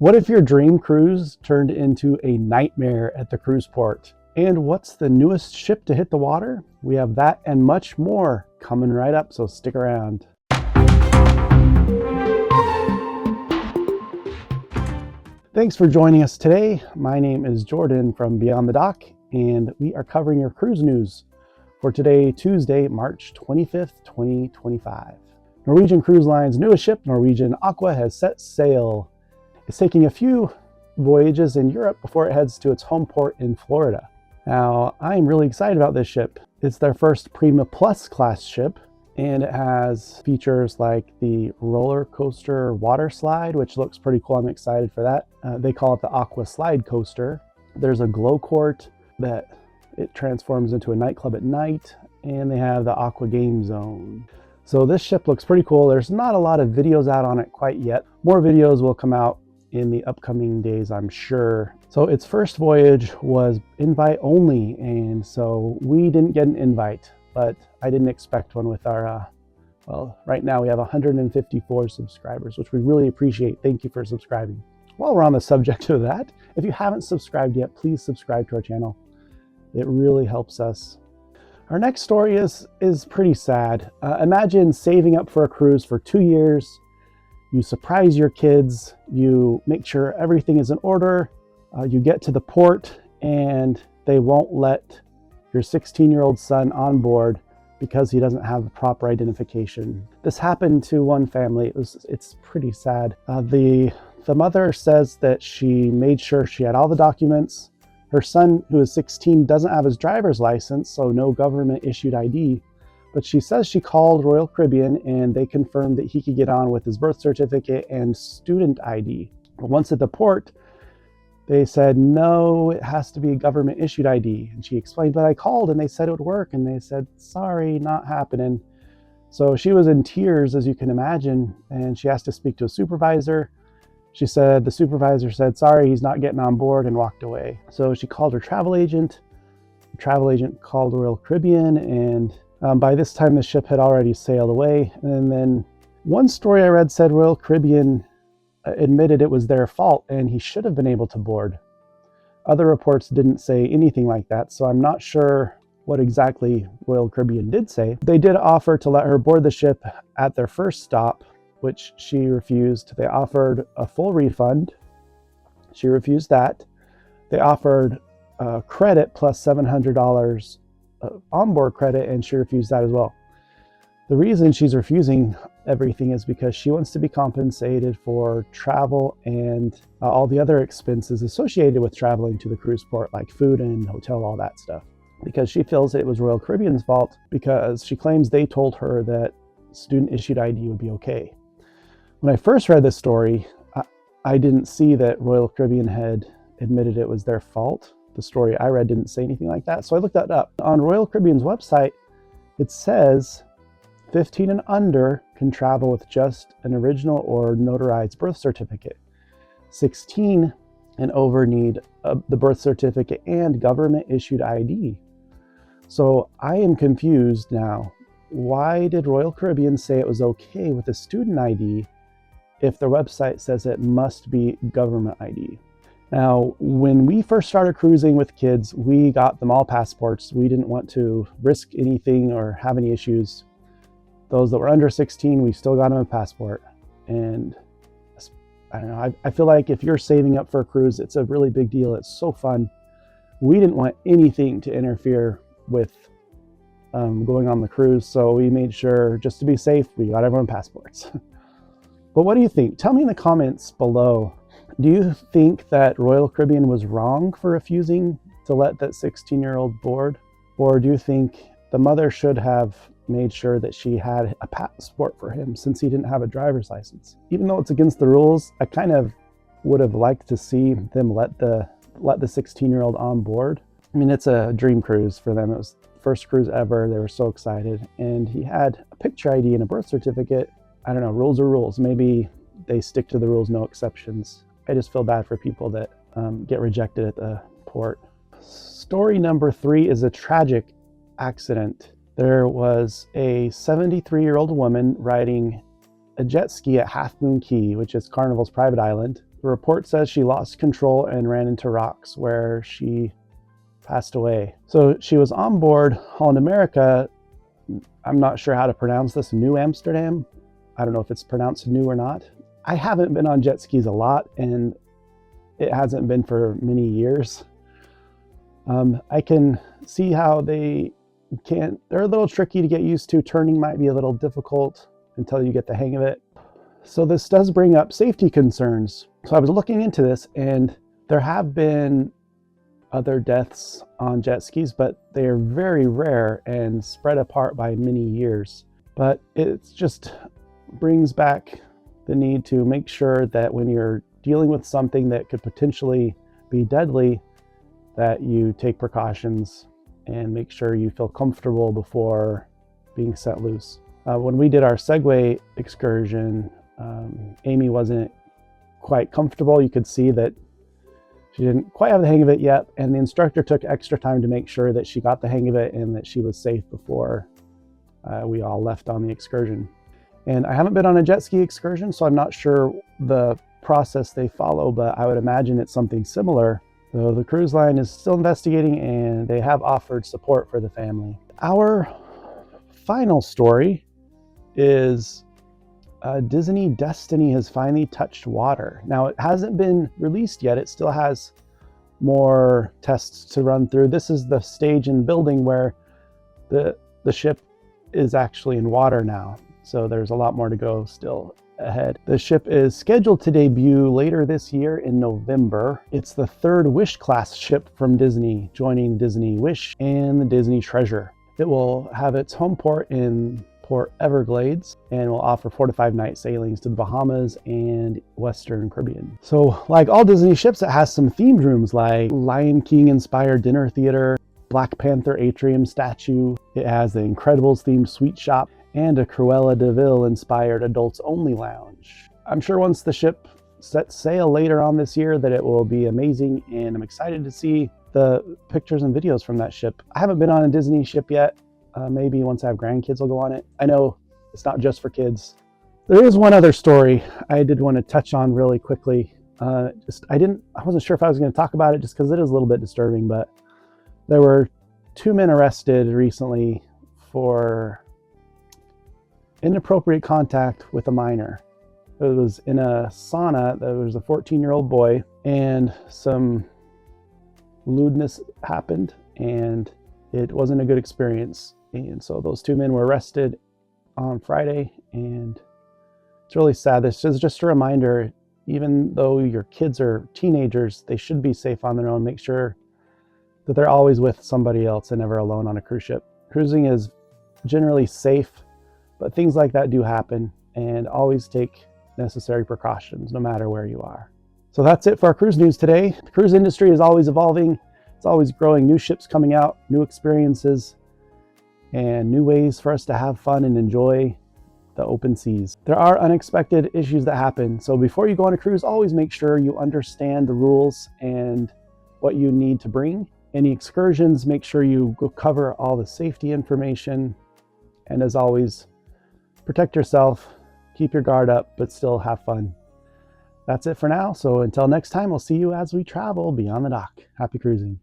What if your dream cruise turned into a nightmare at the cruise port? And what's the newest ship to hit the water? We have that and much more coming right up, so stick around. Thanks for joining us today. My name is Jordan from Beyond the Dock, and we are covering your cruise news for today, Tuesday, March 25th, 2025. Norwegian Cruise Line's newest ship, Norwegian Aqua, has set sail. It's taking a few voyages in Europe before it heads to its home port in Florida. Now, I'm really excited about this ship. It's their first Prima Plus class ship, and it has features like the roller coaster water slide, which looks pretty cool. I'm excited for that. They call it the Aqua Slide Coaster. There's a glow court that it transforms into a nightclub at night, and they have the Aqua Game Zone. So this ship looks pretty cool. There's not a lot of videos out on it quite yet. More videos will come out in the upcoming days, I'm sure. So its first voyage was invite only, and so we didn't get an invite, but I didn't expect one with our, well, right now we have 154 subscribers, which we really appreciate. Thank you for subscribing. While we're on the subject of that, if you haven't subscribed yet, please subscribe to our channel. It really helps us. Our next story is pretty sad. Imagine saving up for a cruise for 2 years. You surprise your kids, you make sure everything is in order, you get to the port and they won't let your 16-year-old son on board because he doesn't have the proper identification. This happened to one family. It's pretty sad. The mother says that she made sure she had all the documents. Her son, who is 16, doesn't have his driver's license, so no government issued ID. But she says she called Royal Caribbean and they confirmed that he could get on with his birth certificate and student ID. But once at the port, they said, no, it has to be a government issued ID. And she explained, but I called and they said it would work. And they said, sorry, not happening. So she was in tears, as you can imagine. And she asked to speak to a supervisor. She said, the supervisor said, sorry, he's not getting on board, and walked away. So she called her travel agent. The travel agent called Royal Caribbean, and by this time, the ship had already sailed away. And then one story I read said Royal Caribbean admitted it was their fault and he should have been able to board. Other reports didn't say anything like that, so I'm not sure what exactly Royal Caribbean did say. They did offer to let her board the ship at their first stop, which she refused. They offered a full refund. She refused that. They offered credit plus $700 onboard credit, and she refused that as well. The reason she's refusing everything is because she wants to be compensated for travel and all the other expenses associated with traveling to the cruise port, like food and hotel, all that stuff. Because she feels it was Royal Caribbean's fault, because she claims they told her that student issued ID would be okay. When I first read this story, I didn't see that Royal Caribbean had admitted it was their fault. The story I read didn't say anything like that, so I looked that up. On Royal Caribbean's website, it says 15 and under can travel with just an original or notarized birth certificate. 16 and over need the birth certificate and government-issued ID. So I am confused now. Why did Royal Caribbean say it was okay with a student ID if their website says it must be government ID? Now, when we first started cruising with kids, we got them all passports. We didn't want to risk anything or have any issues. Those that were under 16, we still got them a passport. And I don't know, I feel like if you're saving up for a cruise, it's a really big deal. It's so fun. We didn't want anything to interfere with going on the cruise. So we made sure, just to be safe, we got everyone passports. But what do you think? Tell me in the comments below. Do you think that Royal Caribbean was wrong for refusing to let that 16-year-old board? Or do you think the mother should have made sure that she had a passport for him since he didn't have a driver's license? Even though it's against the rules, I kind of would have liked to see them let the 16-year-old on board. I mean, it's a dream cruise for them. It was the first cruise ever. They were so excited. And he had a picture ID and a birth certificate. I don't know, rules are rules. Maybe they stick to the rules, no exceptions. I just feel bad for people that get rejected at the port. Story number 3 is a tragic accident. There was a 73-year-old woman riding a jet ski at Half Moon Cay, which is Carnival's private island. The report says she lost control and ran into rocks where she passed away. So she was on board Holland America. I'm not sure how to pronounce this, New Amsterdam. I don't know if it's pronounced new or not. I haven't been on jet skis a lot, and it hasn't been for many years. I can see how they're a little tricky to get used to. Turning might be a little difficult until you get the hang of it. So this does bring up safety concerns. So I was looking into this, and there have been other deaths on jet skis, but they are very rare and spread apart by many years. But it just brings back the need to make sure that when you're dealing with something that could potentially be deadly, that you take precautions and make sure you feel comfortable before being set loose. When we did our Segway excursion, Amy wasn't quite comfortable. You could see that she didn't quite have the hang of it yet, and the instructor took extra time to make sure that she got the hang of it and that she was safe before we all left on the excursion. And I haven't been on a jet ski excursion, so I'm not sure the process they follow, but I would imagine it's something similar. So the cruise line is still investigating, and they have offered support for the family. Our final story is Disney Destiny has finally touched water. Now, it hasn't been released yet. It still has more tests to run through. This is the stage in building where the ship is actually in water now. So there's a lot more to go still ahead. The ship is scheduled to debut later this year in November. It's the third Wish class ship from Disney, joining Disney Wish and the Disney Treasure. It will have its home port in Port Everglades and will offer 4 to 5 night sailings to the Bahamas and Western Caribbean. So like all Disney ships, it has some themed rooms like Lion King inspired dinner theater, Black Panther atrium statue. It has the Incredibles themed sweet shop and a Cruella de Vil inspired adults only lounge. I'm sure once the ship sets sail later on this year that it will be amazing, and I'm excited to see the pictures and videos from that ship. I haven't been on a Disney ship yet. Maybe once I have grandkids, I'll go on it. I know it's not just for kids. There is one other story I did want to touch on really quickly. I wasn't sure if I was going to talk about it just because it is a little bit disturbing, but there were 2 men arrested recently for inappropriate contact with a minor. It was in a sauna. There was a 14-year-old boy, and some lewdness happened, and it wasn't a good experience. And so those 2 men were arrested on Friday, and it's really sad. This is just a reminder, even though your kids are teenagers, they should be safe on their own. Make sure that they're always with somebody else and never alone on a cruise ship. Cruising is generally safe, but things like that do happen, and always take necessary precautions no matter where you are. So that's it for our cruise news today. The cruise industry is always evolving. It's always growing, new ships coming out, new experiences, and new ways for us to have fun and enjoy the open seas. There are unexpected issues that happen. So before you go on a cruise, always make sure you understand the rules and what you need to bring. Any excursions, make sure you go cover all the safety information. And as always, protect yourself, keep your guard up, but still have fun. That's it for now. So until next time, we'll see you as we travel beyond the dock. Happy cruising.